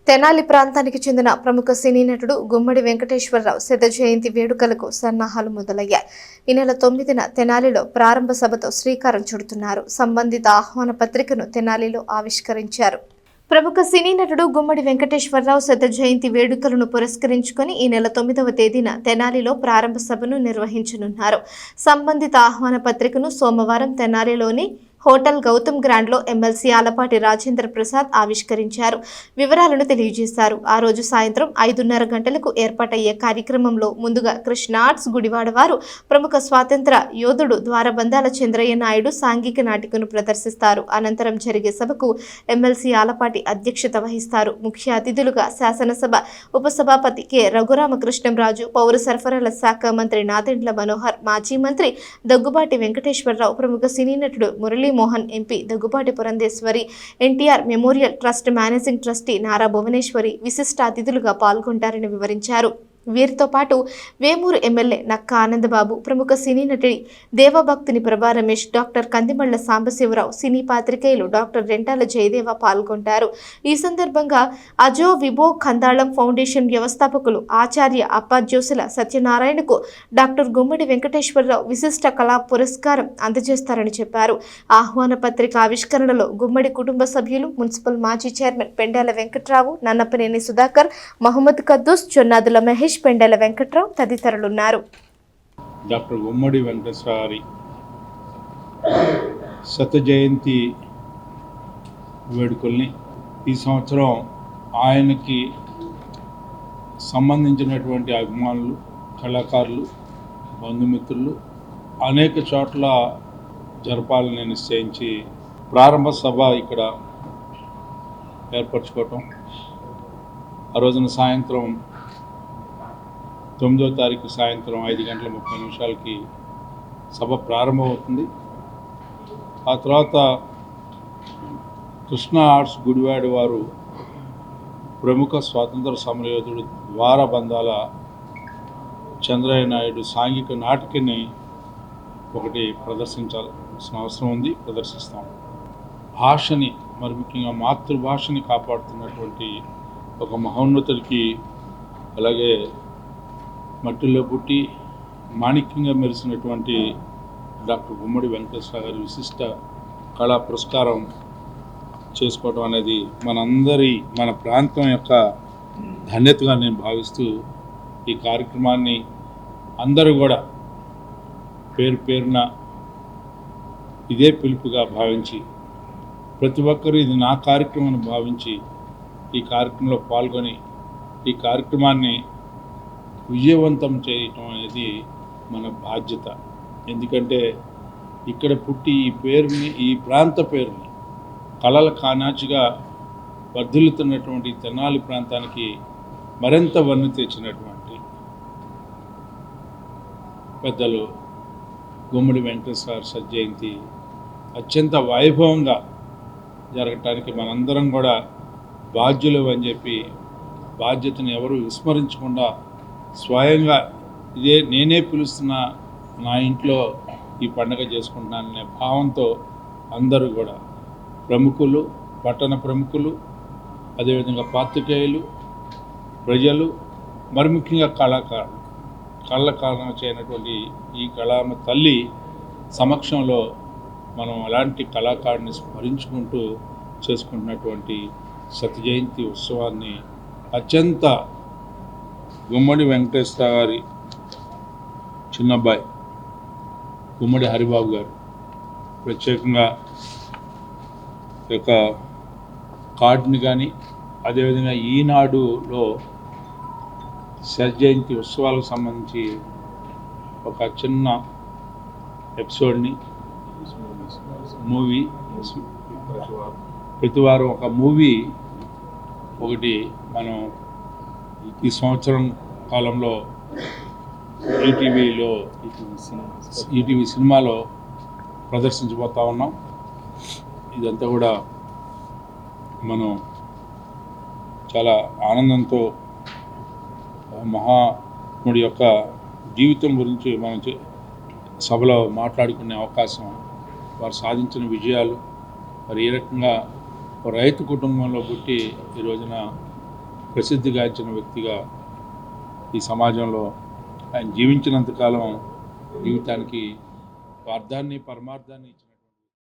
తెనాలి ప్రాంతానికి చెందిన ప్రముఖ సినీ నటుడు గుమ్మడి వెంకటేశ్వరరావు శత జయంతి వేడుకలకు సన్నాహాలు మొదలయ్యాయి. ఈ నెల 9న తెనాలిలో ప్రారంభ సభతో శ్రీకారం చుడుతున్నారు. సంబంధిత ఆహ్వాన పత్రికను తెనాలిలో ఆవిష్కరించారు. ప్రముఖ సినీ నటుడు గుమ్మడి వెంకటేశ్వరరావు శత జయంతి వేడుకలను పురస్కరించుకొని ఈ నెల 9వ తేదీన తెనాలిలో ప్రారంభ సభను నిర్వహించనున్నారు. సంబంధిత ఆహ్వాన పత్రికను సోమవారం తెనాలిలోని హోటల్ గౌతమ్ గ్రాండ్లో ఎమ్మెల్సీ ఆలపాటి రాజేంద్ర ప్రసాద్ ఆవిష్కరించారు. వివరాలను తెలియజేశారు. ఆ రోజు సాయంత్రం 5:30 గంటలకు ఏర్పాటయ్యే కార్యక్రమంలో ముందుగా కృష్ణ ఆర్ట్స్ గుడివాడ వారు ప్రముఖ స్వాతంత్ర యోధుడు ద్వారబంధాల చంద్రయ్య నాయుడు సాంఘిక నాటికను ప్రదర్శిస్తారు. అనంతరం జరిగే సభకు ఎమ్మెల్సీ ఆలపాటి అధ్యక్షత వహిస్తారు. ముఖ్య అతిథులుగా శాసనసభ ఉపసభాపతి కె రఘురామకృష్ణంరాజు, పౌర సరఫరాల శాఖ మంత్రి నాదెండ్ల మనోహర్, మాజీ మంత్రి దగ్గుబాటి వెంకటేశ్వరరావు, ప్రముఖ సినీ నటుడు Murali Mohan, MP Daggubati Purandeswari, NTR memorial trust managing trustee Nara Bhuvaneswari విశిష్ట అతిథులుగా పాల్గొంటారని వివరించారు. వీరితో పాటు వేమూరు ఎమ్మెల్యే నక్క ఆనందబాబు, ప్రముఖ సినీ నటి దేవభక్తుని ప్రభా రమేష్, డాక్టర్ కందిమళ్ల సాంబశివరావు, సినీ పాత్రికేయులు డాక్టర్ రెంటాల జయదేవ పాల్గొంటారు. ఈ సందర్భంగా అజో విభో కందాళం ఫౌండేషన్ వ్యవస్థాపకులు ఆచార్య అప్పాజ్యోసుల సత్యనారాయణకు డాక్టర్ గుమ్మడి వెంకటేశ్వరరావు విశిష్ట కళా పురస్కారం అందజేస్తారని చెప్పారు. ఆహ్వాన పత్రిక ఆవిష్కరణలో గుమ్మడి కుటుంబ సభ్యులు, మున్సిపల్ మాజీ చైర్మన్ పెండాల వెంకట్రావు, నన్నపనేని సుధాకర్, మహమ్మద్ కద్దూస్, జొన్నాదుల మహేష్, పెండెల వెంకట్రావు తదితరులున్నారు. డాక్టర్ గుమ్మడి వెంకటేశ్వరి శత జయంతి వేడుకల్ని ఈ సంవత్సరం ఆయనకి సంబంధించినటువంటి అభిమానులు, కళాకారులు, బంధుమిత్రులు అనేక చోట్ల జరపాలని నిశ్చయించి ప్రారంభ సభ ఇక్కడ ఏర్పరచుకోవటం. ఆ రోజున సాయంత్రం 9వ తారీఖు సాయంత్రం 5:30 సభ ప్రారంభమవుతుంది. ఆ తర్వాత కృష్ణ ఆర్ట్స్ గుడివాడ వారు ప్రముఖ స్వాతంత్ర సమరయోధుడు ద్వారబంధాల చంద్రయ్య నాయుడు సాంఘిక నాటికని ఒకటి ప్రదర్శించాల్సిన అవసరం ఉంది. ప్రదర్శిస్తాం. భాషని, మరి ముఖ్యంగా మాతృభాషని కాపాడుతున్నటువంటి ఒక మహోన్నతుడికి, అలాగే మట్టిలో పుట్టి మాణిక్యంగా మెరిసినటువంటి డాక్టర్ గుమ్మడి వెంకటేశ్వర గారి విశిష్ట కళా పురస్కారం చేసుకోవడం అనేది మన ప్రాంతం యొక్క ధన్యతగా నేను భావిస్తూ ఈ కార్యక్రమాన్ని అందరూ కూడా పేరు పేరున ఇదే పిలుపుగా భావించి, ప్రతి ఒక్కరూ ఇది నా కార్యక్రమాన్ని భావించి ఈ కార్యక్రమంలో పాల్గొని ఈ కార్యక్రమాన్ని విజయవంతం చేయటం అనేది మన బాధ్యత. ఎందుకంటే ఇక్కడ పుట్టి ఈ ప్రాంత పేరుని కళల కానాచిగా వర్ధిల్లుతున్నటువంటి తెనాలి ప్రాంతానికి మరింత వన్నె తెచ్చినటువంటి పెద్దలు గుమ్మడి వెంకటేశ్వర శత జయంతి అత్యంత వైభవంగా జరగటానికి మనందరం కూడా బాధ్యులు అని చెప్పి, బాధ్యతను ఎవరు విస్మరించకుండా స్వయంగా నేనే పిలుస్తున్నా, నా ఇంట్లో ఈ పండుగ చేసుకుంటున్నాననే భావంతో అందరూ కూడా ప్రముఖులు, పట్టణ ప్రముఖులు, అదేవిధంగా పాత్రికేయులు, ప్రజలు, మరి ముఖ్యంగా కళాకారులు, కళాకారులు చేయనటువంటి ఈ కళామ తల్లి సమక్షంలో మనం అలాంటి కళాకారుని స్మరించుకుంటూ చేసుకుంటున్నటువంటి శత జయంతి ఉత్సవాన్ని అత్యంత గుమ్మడి వెంకటేశ్వర గారి చిన్నబ్బాయి గుమ్మడి హరిబాబు గారు ప్రత్యేకంగా యొక్క కార్డుని కానీ, అదేవిధంగా ఈనాడులో శత జయంతి ఉత్సవాలకు సంబంధించి ఒక చిన్న ఎపిసోడ్ని, మూవీ, ప్రతి వారం ఒక మూవీ ఒకటి మనం ఈ సంవత్సరం కాలంలో ఈటీవీ సినిమాలో ప్రదర్శించబోతా ఉన్నాం. ఇదంతా కూడా మనం చాలా ఆనందంతో మహాత్ముడి యొక్క జీవితం గురించి మనం సభలో మాట్లాడుకునే అవకాశం, వారు సాధించిన విజయాలు, మరి ఏ రకంగా రైతు కుటుంబంలో పుట్టి ఈ రోజున ప్రసిద్ధిగాంచిన వ్యక్తిగా ఈ సమాజంలో ఆయన జీవించినంతకాలం జీవితానికి అర్థాన్ని పరమార్థాన్ని ఇచ్చిన